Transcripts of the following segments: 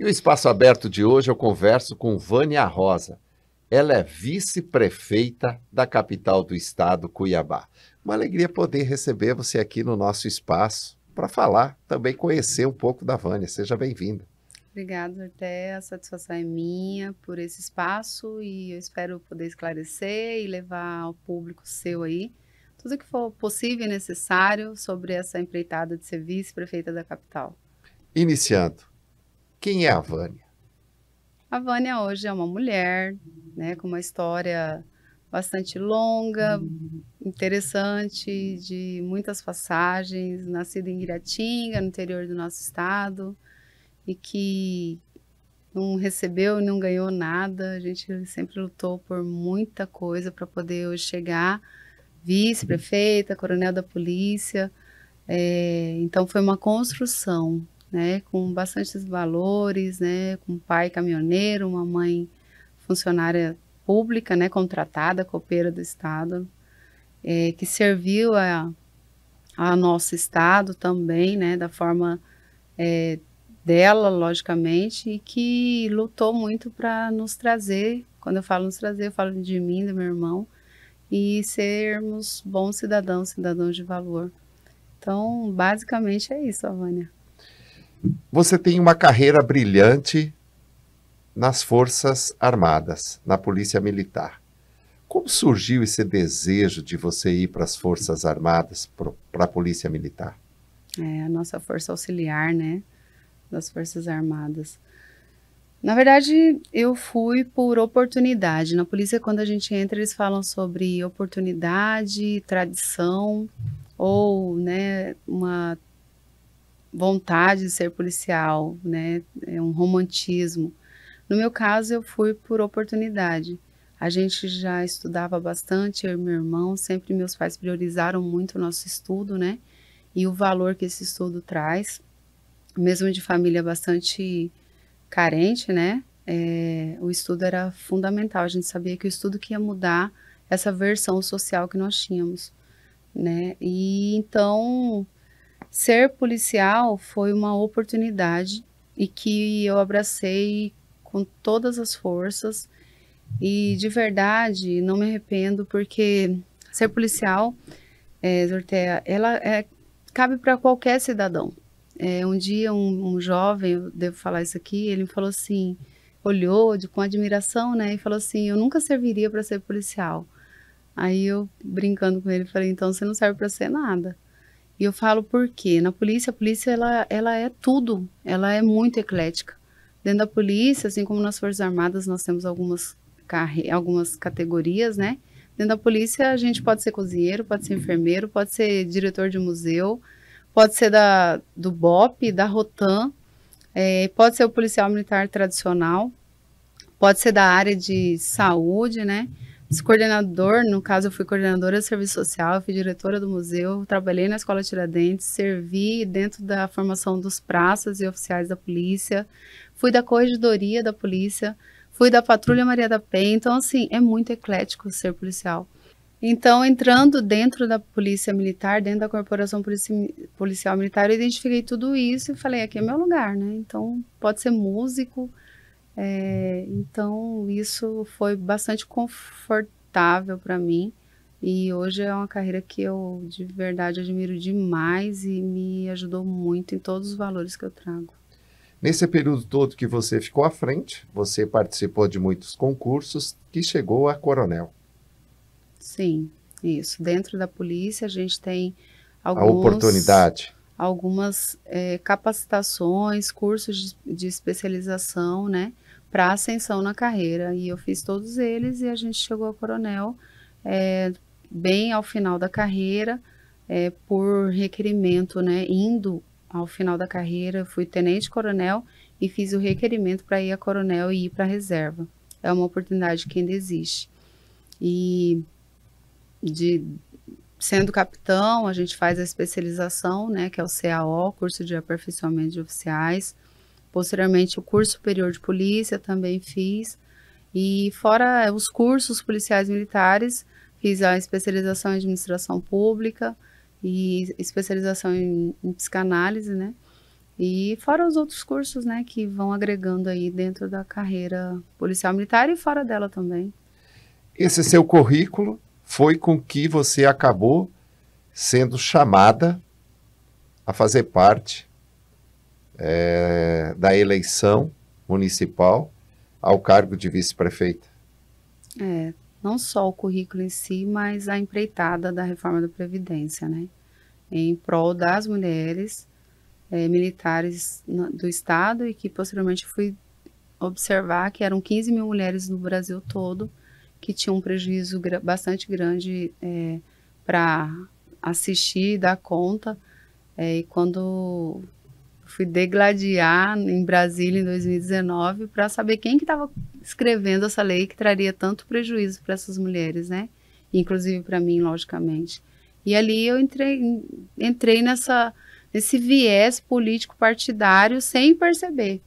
E o Espaço Aberto de hoje eu converso com Vânia Rosa. Ela é vice-prefeita da capital do estado, Cuiabá. Uma alegria poder receber você aqui no nosso espaço para falar, também conhecer um pouco da Vânia. Seja bem-vinda. Obrigada, até a satisfação é minha por esse espaço e eu espero poder esclarecer e levar ao público seu aí tudo que for possível e necessário sobre essa empreitada de ser vice-prefeita da capital. Iniciando, quem é a Vânia? A Vânia hoje é uma mulher, né, com uma história bastante longa, interessante, de muitas passagens, nascida em Iratinga, no interior do nosso estado, e que não recebeu e não ganhou nada. A gente sempre lutou por muita coisa para poder hoje chegar vice-prefeita, coronel da polícia. Então foi uma construção, né, com bastantes valores, né, com um pai caminhoneiro, uma mãe funcionária pública, né, contratada, copeira do estado, que serviu a nosso estado também, né, da forma dela, logicamente, e que lutou muito para nos trazer. Quando eu falo nos trazer, eu falo de mim, do meu irmão, e sermos bons cidadãos, cidadãos de valor. Então, basicamente é isso, Vânia. Você tem uma carreira brilhante nas Forças Armadas, na Polícia Militar. Como surgiu esse desejo de você ir para as Forças Armadas, para a Polícia Militar? É a nossa força auxiliar, né, das Forças Armadas. Na verdade, eu fui por oportunidade. Na polícia, quando a gente entra, eles falam sobre oportunidade, tradição ou, né, uma vontade de ser policial, né, é um romantismo. No meu caso, eu fui por oportunidade. A gente já estudava bastante, eu e meu irmão, sempre meus pais priorizaram muito o nosso estudo, né, e o valor que esse estudo traz, mesmo de família bastante carente, né, o estudo era fundamental. A gente sabia que o estudo que ia mudar essa versão social que nós tínhamos, né. E então, ser policial foi uma oportunidade e que eu abracei com todas as forças e, de verdade, não me arrependo, porque ser policial, Doroteia, ela cabe para qualquer cidadão. Um dia um jovem, eu devo falar isso aqui, ele me falou assim, olhou com admiração, né, e falou assim: "Eu nunca serviria para ser policial". Aí eu, brincando com ele, falei: "Então você não serve para ser nada". E eu falo por quê? Na polícia, a polícia ela é tudo, ela é muito eclética. Dentro da polícia, assim como nas Forças Armadas, nós temos algumas categorias, né. Dentro da polícia, a gente pode ser cozinheiro, pode ser enfermeiro, pode ser diretor de museu, pode ser do BOP, da Rotam, pode ser o policial militar tradicional, pode ser da área de saúde, né. Esse coordenador, no caso eu fui coordenadora de serviço social, eu fui diretora do museu, trabalhei na Escola Tiradentes, servi dentro da formação dos praças e oficiais da polícia, fui da corregedoria da polícia, fui da Patrulha Maria da Penha. Então, assim, é muito eclético ser policial. Então, entrando dentro da polícia militar, dentro da corporação policial militar, eu identifiquei tudo isso e falei: aqui é meu lugar, né? Então, pode ser músico. Então, isso foi bastante confortável para mim. E hoje é uma carreira que eu de verdade admiro demais e me ajudou muito em todos os valores que eu trago. Nesse período todo que você ficou à frente, você participou de muitos concursos que chegou a coronel. Sim, isso. Dentro da polícia, a gente tem A alguns oportunidade. algumas, capacitações, cursos de especialização, né, para ascensão na carreira, e eu fiz todos eles e a gente chegou a coronel, bem ao final da carreira, por requerimento, né, indo ao final da carreira, eu fui tenente-coronel e fiz o requerimento para ir a coronel e ir para a reserva. É uma oportunidade que ainda existe. E de sendo capitão, a gente faz a especialização, né, que é o CAO, curso de aperfeiçoamento de oficiais. Posteriormente, o curso superior de polícia também fiz. E fora os cursos policiais militares, fiz a especialização em administração pública e especialização em psicanálise, né? E fora os outros cursos, né, que vão agregando aí dentro da carreira policial militar e fora dela também. Esse seu currículo foi com que você acabou sendo chamada a fazer parte da eleição municipal ao cargo de vice-prefeita. Não só o currículo em si, mas a empreitada da reforma da Previdência, né, em prol das mulheres militares do Estado, e que posteriormente fui observar que eram 15 mil mulheres no Brasil todo que tinham um prejuízo bastante grande para assistir e dar conta. E quando fui degladiar em Brasília em 2019 para saber quem que estava escrevendo essa lei que traria tanto prejuízo para essas mulheres, né? Inclusive para mim, logicamente. E ali eu entrei nesse viés político partidário sem perceber,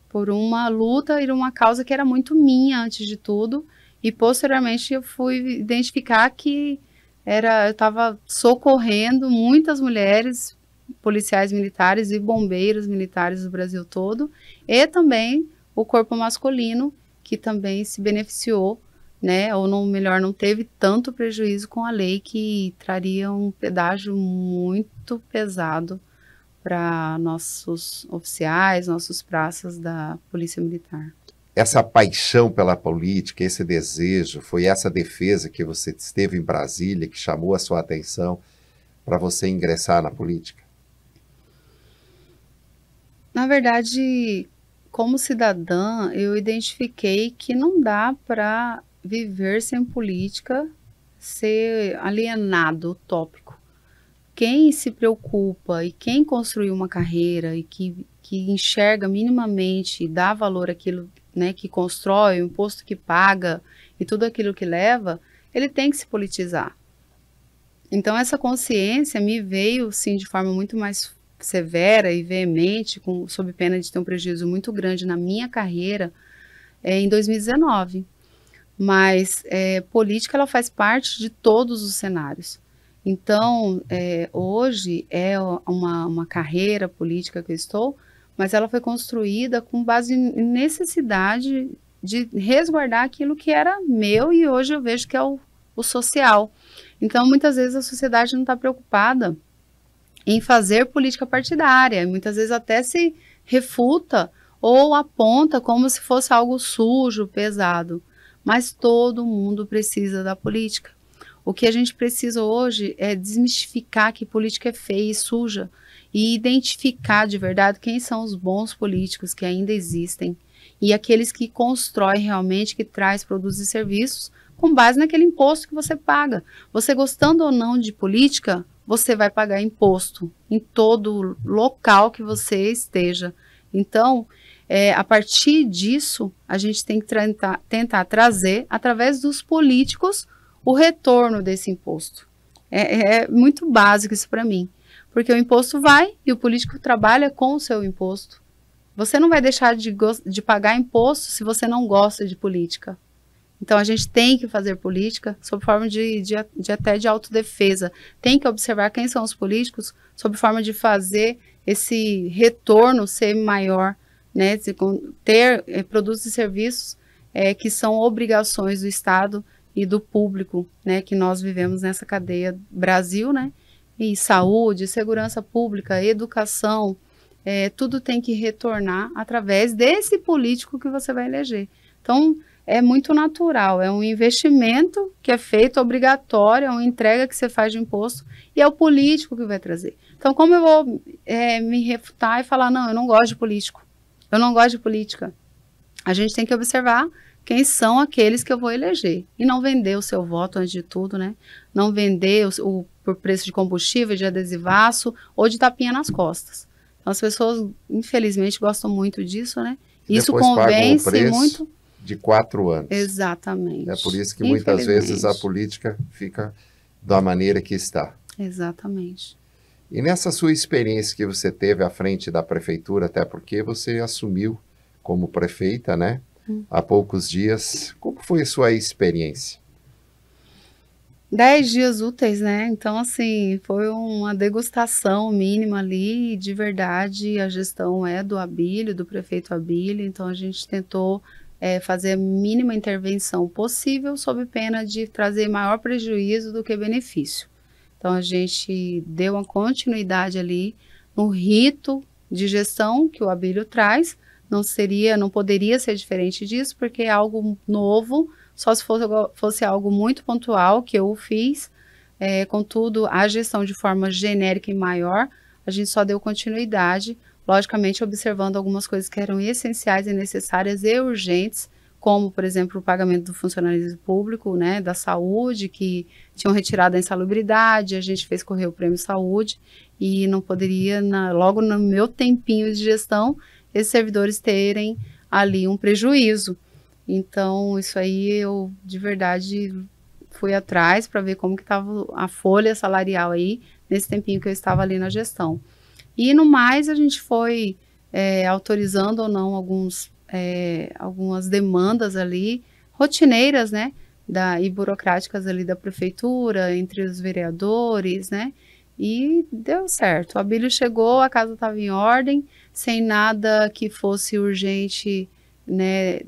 por uma luta e uma causa que era muito minha antes de tudo, e posteriormente eu fui identificar que eu estava socorrendo muitas mulheres, policiais militares e bombeiros militares do Brasil todo, e também o corpo masculino, que também se beneficiou, né, ou não teve tanto prejuízo com a lei, que traria um pedágio muito pesado para nossos oficiais, nossos praças da Polícia Militar. Essa paixão pela política, esse desejo, foi essa defesa que você esteve em Brasília, que chamou a sua atenção para você ingressar na política? Na verdade, como cidadã, eu identifiquei que não dá para viver sem política, ser alienado, utópico. Quem se preocupa e quem construiu uma carreira e que enxerga minimamente, dá valor àquilo, né, que constrói, o imposto que paga e tudo aquilo que leva, ele tem que se politizar. Então essa consciência me veio, sim, de forma muito mais severa e veemente, sob pena de ter um prejuízo muito grande na minha carreira, em 2019. Mas política, ela faz parte de todos os cenários. Então, hoje é uma carreira política que eu estou, mas ela foi construída com base em necessidade de resguardar aquilo que era meu, e hoje eu vejo que é o social. Então, muitas vezes a sociedade não está preocupada em fazer política partidária, muitas vezes até se refuta ou aponta como se fosse algo sujo, pesado, mas todo mundo precisa da política. O que a gente precisa hoje é desmistificar que política é feia e suja, e identificar de verdade quem são os bons políticos que ainda existem, e aqueles que constroem realmente, que traz produtos e serviços com base naquele imposto que você paga. Você gostando ou não de política, você vai pagar imposto em todo local que você esteja. Então, a partir disso, a gente tem que tentar trazer, através dos políticos, o retorno desse imposto. É muito básico isso para mim, porque o imposto vai e o político trabalha com o seu imposto. Você não vai deixar de pagar imposto se você não gosta de política. Então a gente tem que fazer política sob forma até de autodefesa. Tem que observar quem são os políticos sob forma de fazer esse retorno ser maior, né? Ter produtos e serviços que são obrigações do Estado e do público, né, que nós vivemos nessa cadeia Brasil, né, e saúde, segurança pública, educação, tudo tem que retornar através desse político que você vai eleger. Então, é muito natural, é um investimento que é feito obrigatório, é uma entrega que você faz de imposto, e é o político que vai trazer. Então, como eu vou me refutar e falar, não, eu não gosto de político, eu não gosto de política? A gente tem que observar quem são aqueles que eu vou eleger, e não vender o seu voto antes de tudo, né? Não vender por preço de combustível, de adesivaço ou de tapinha nas costas. Então, as pessoas, infelizmente, gostam muito disso, né? Isso convence muito. De 4 anos. Exatamente. É por isso que muitas vezes a política fica da maneira que está. Exatamente. E nessa sua experiência que você teve à frente da prefeitura, até porque você assumiu como prefeita, né? Há poucos dias, como foi a sua experiência? 10 dias úteis, né? Então, assim, foi uma degustação mínima ali, e de verdade a gestão é do Abílio, do prefeito Abílio, então a gente tentou fazer a mínima intervenção possível, sob pena de trazer maior prejuízo do que benefício. Então, a gente deu uma continuidade ali no rito de gestão que o Abílio traz, não poderia ser diferente disso, porque é algo novo, só se fosse algo muito pontual que eu fiz, contudo, a gestão de forma genérica e maior, a gente só deu continuidade, logicamente observando algumas coisas que eram essenciais e necessárias e urgentes, como, por exemplo, o pagamento do funcionalismo público, né, da saúde, que tinham retirado a insalubridade, a gente fez correr o prêmio saúde, e não poderia, logo no meu tempinho de gestão, esses servidores terem ali um prejuízo. Então, isso aí eu, de verdade, fui atrás para ver como que estava a folha salarial aí, nesse tempinho que eu estava ali na gestão. E no mais, a gente foi autorizando ou não algumas demandas ali, rotineiras, né, e burocráticas ali da prefeitura, entre os vereadores, né, e deu certo. O Abílio chegou, a casa estava em ordem, sem nada que fosse urgente, né,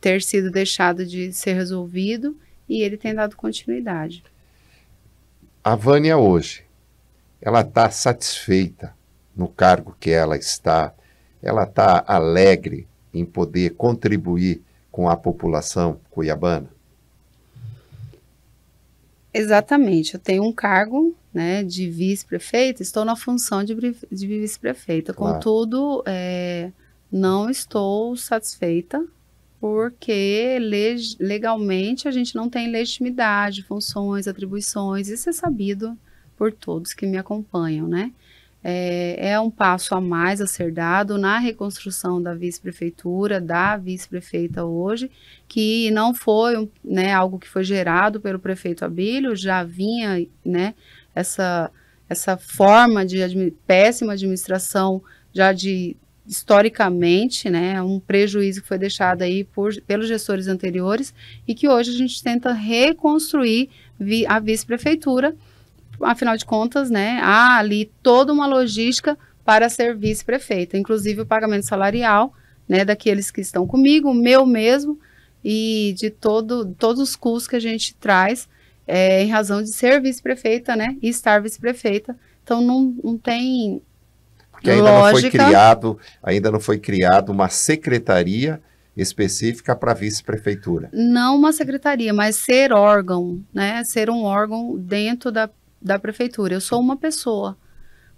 ter sido deixado de ser resolvido, e ele tem dado continuidade. A Vânia hoje, ela está satisfeita no cargo que ela está alegre em poder contribuir com a população cuiabana? Exatamente, eu tenho um cargo, né, de vice-prefeita, estou na função de vice-prefeita, Claro. Contudo, não estou satisfeita, porque legalmente a gente não tem legitimidade, funções, atribuições, isso é sabido por todos que me acompanham, né? É um passo a mais a ser dado na reconstrução da vice-prefeitura, da vice-prefeita hoje, que não foi algo que foi gerado pelo prefeito Abílio, já vinha, né, essa forma de péssima administração já historicamente, né, um prejuízo que foi deixado aí pelos gestores anteriores e que hoje a gente tenta reconstruir a vice-prefeitura. Afinal de contas, né, há ali toda uma logística para ser vice-prefeita, inclusive o pagamento salarial, né, daqueles que estão comigo, o meu mesmo, e de todos os custos que a gente traz em razão de ser vice-prefeita, né, e estar vice-prefeita. Então, não tem porque ainda não foi criado uma secretaria específica para vice-prefeitura. Não uma secretaria, mas ser órgão, né, ser um órgão dentro da prefeitura. Eu sou uma pessoa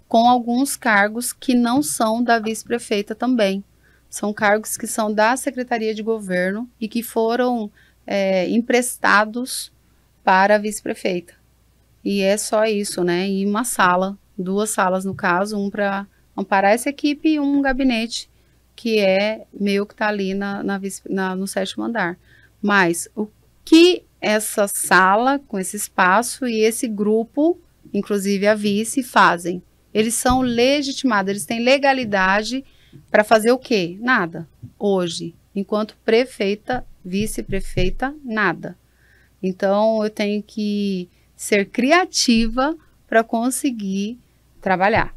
com alguns cargos que não são da vice-prefeita também. São cargos que são da Secretaria de Governo e que foram emprestados para a vice-prefeita. E é só isso, né? E uma sala, 2 salas no caso, um para amparar essa equipe e um gabinete que é meu, que está ali no 7º andar. Mas o que essa sala, com esse espaço e esse grupo, inclusive a vice, fazem? Eles são legitimados, eles têm legalidade para fazer o quê? Nada. Hoje, enquanto prefeita, vice-prefeita, nada. Então, eu tenho que ser criativa para conseguir trabalhar.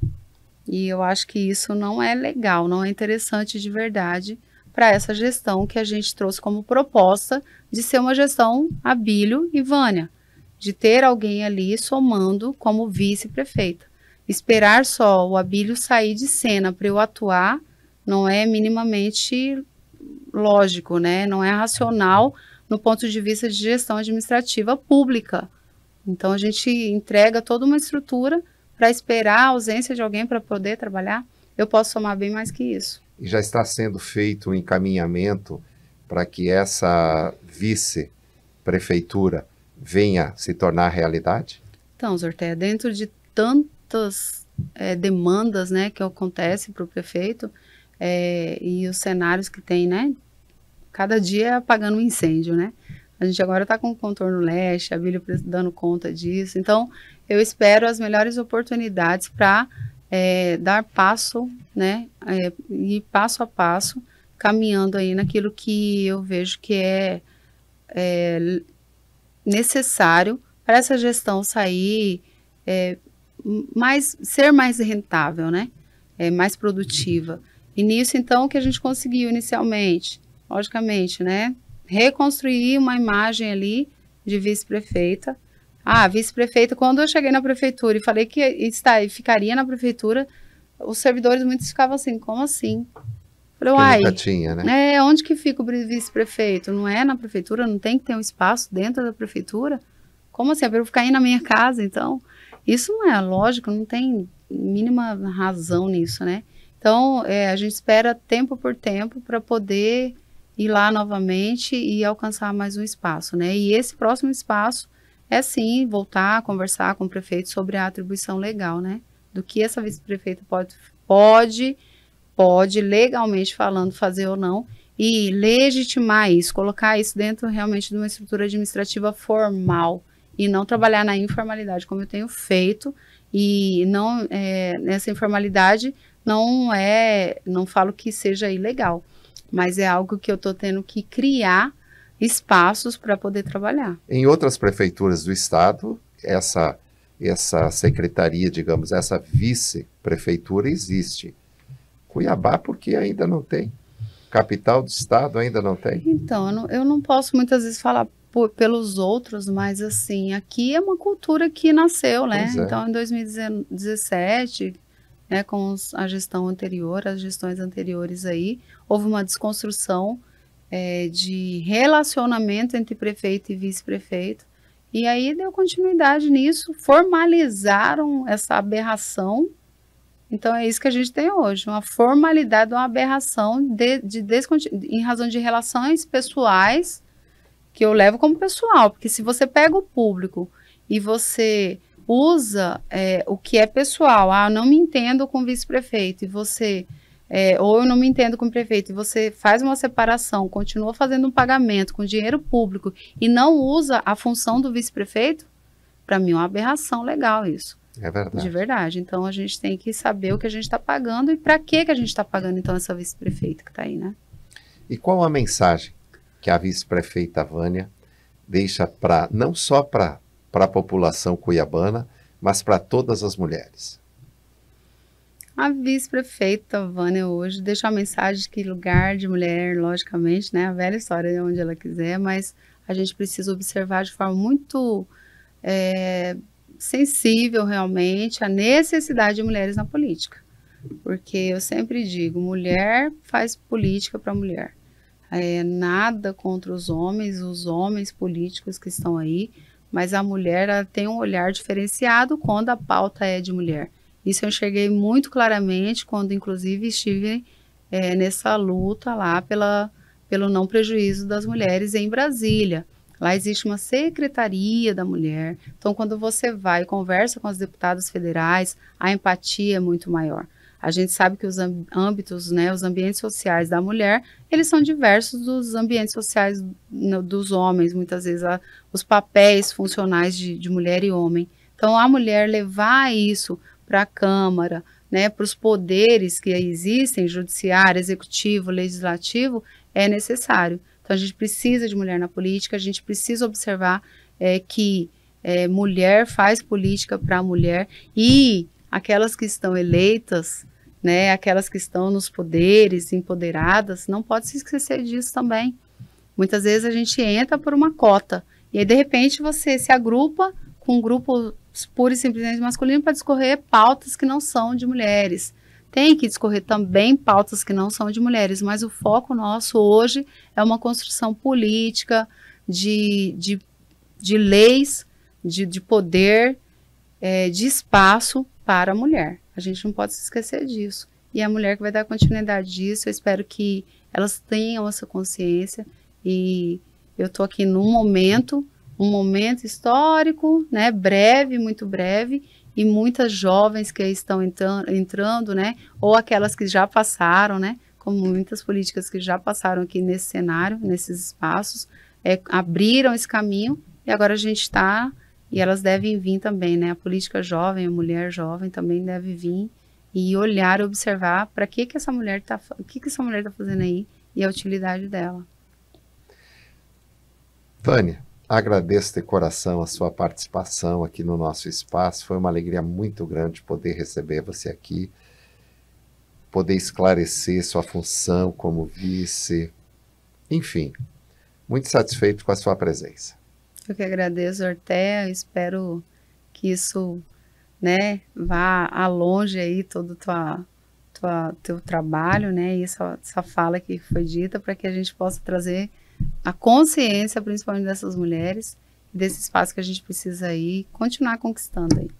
E eu acho que isso não é legal, não é interessante de verdade para essa gestão que a gente trouxe como proposta de ser uma gestão Abílio e Vânia, de ter alguém ali somando como vice-prefeita. Esperar só o Abílio sair de cena para eu atuar não é minimamente lógico, né? Não é racional no ponto de vista de gestão administrativa pública. Então, a gente entrega toda uma estrutura para esperar a ausência de alguém para poder trabalhar. Eu posso somar bem mais que isso. E já está sendo feito um encaminhamento para que essa vice-prefeitura venha se tornar realidade? Então, Zorteia, dentro de tantas demandas, né, que acontecem para o prefeito e os cenários que tem, né, cada dia é apagando um incêndio, né? A gente agora está com o contorno leste, a Abílio dando conta disso. Então, eu espero as melhores oportunidades para dar passo, né, e passo a passo, caminhando aí naquilo que eu vejo que é necessário para essa gestão sair, ser mais rentável, né? Mais produtiva. E nisso, então, o que a gente conseguiu inicialmente, logicamente, né? Reconstruir uma imagem ali de vice-prefeita. Vice-prefeita, quando eu cheguei na prefeitura e falei que ficaria na prefeitura, os servidores muitos ficavam assim, como assim? Falei, Porque nunca tinha, né? Onde que fica o vice-prefeito? Não é na prefeitura? Não tem que ter um espaço dentro da prefeitura? Como assim? É para eu ficar aí na minha casa, então? Isso não é lógico, não tem mínima razão nisso, né? Então, a gente espera tempo por tempo para poder ir lá novamente e alcançar mais um espaço, né? E esse próximo espaço é sim voltar a conversar com o prefeito sobre a atribuição legal, né? Do que essa vice-prefeita pode legalmente falando fazer ou não e legitimar isso, colocar isso dentro realmente de uma estrutura administrativa formal e não trabalhar na informalidade como eu tenho feito e não nessa informalidade não falo que seja ilegal, mas é algo que eu estou tendo que criar espaços para poder trabalhar. Em outras prefeituras do estado, essa secretaria, digamos, essa vice-prefeitura existe. Cuiabá, porque ainda não tem. Capital do estado ainda não tem. Então, eu não posso muitas vezes falar pelos outros, mas assim, aqui é uma cultura que nasceu, né? Então, em 2017, né, com a gestão anterior, as gestões anteriores aí, houve uma desconstrução de relacionamento entre prefeito e vice-prefeito, e aí deu continuidade nisso, formalizaram essa aberração. Então é isso que a gente tem hoje, uma formalidade, uma aberração em razão de relações pessoais, que eu levo como pessoal, porque se você pega o público e você usa o que é pessoal, eu não me entendo com o vice-prefeito, e você, ou eu não me entendo com o prefeito, e você faz uma separação, continua fazendo um pagamento com dinheiro público e não usa a função do vice-prefeito, para mim é uma aberração legal isso. É verdade. De verdade. Então, a gente tem que saber o que a gente está pagando e para que a gente está pagando, então, essa vice-prefeita que está aí, né? E qual a mensagem que a vice-prefeita Vânia deixa não só para a população cuiabana, mas para todas as mulheres? A vice-prefeita Vânia hoje deixa a mensagem de que lugar de mulher, logicamente, né? A velha história de onde ela quiser, mas a gente precisa observar de forma muito sensível realmente a necessidade de mulheres na política, porque eu sempre digo, mulher faz política para mulher, nada contra os homens políticos que estão aí, mas a mulher ela tem um olhar diferenciado quando a pauta é de mulher. Isso eu enxerguei muito claramente quando inclusive estive nessa luta lá pelo não prejuízo das mulheres em Brasília. Lá existe uma secretaria da mulher, então quando você vai e conversa com as deputadas federais, a empatia é muito maior. A gente sabe que os âmbitos, né, os ambientes sociais da mulher, eles são diversos dos ambientes sociais dos homens, muitas vezes os papéis funcionais de mulher e homem. Então a mulher levar isso para a Câmara, né, para os poderes que existem, judiciário, executivo, legislativo, é necessário. Então, a gente precisa de mulher na política, a gente precisa observar que mulher faz política para a mulher e aquelas que estão eleitas, né, aquelas que estão nos poderes, empoderadas, não pode se esquecer disso também. Muitas vezes a gente entra por uma cota e aí, de repente, você se agrupa com um grupo pura e simplesmente masculino para discorrer pautas que não são de mulheres. Tem que discorrer também pautas que não são de mulheres, mas o foco nosso hoje é uma construção política de leis, de poder, de espaço para a mulher. A gente não pode se esquecer disso. E a mulher que vai dar continuidade disso, eu espero que elas tenham essa consciência. E eu estou aqui num momento, um momento histórico, né, breve, muito breve, e muitas jovens que estão entrando, né, ou aquelas que já passaram, né, como muitas políticas que já passaram aqui nesse cenário, nesses espaços, abriram esse caminho, e agora a gente está, e elas devem vir também, né, a política jovem, a mulher jovem também deve vir, e olhar e observar para que essa mulher está fazendo aí, e a utilidade dela. Vânia, Agradeço de coração a sua participação aqui no nosso espaço. Foi uma alegria muito grande poder receber você aqui, poder esclarecer sua função como vice. Enfim, muito satisfeito com a sua presença. Eu que agradeço, Ortega. Espero que isso, né, vá a longe aí todo teu trabalho, né, e essa fala que foi dita, para que a gente possa trazer a consciência, principalmente dessas mulheres, desse espaço que a gente precisa aí continuar conquistando aí.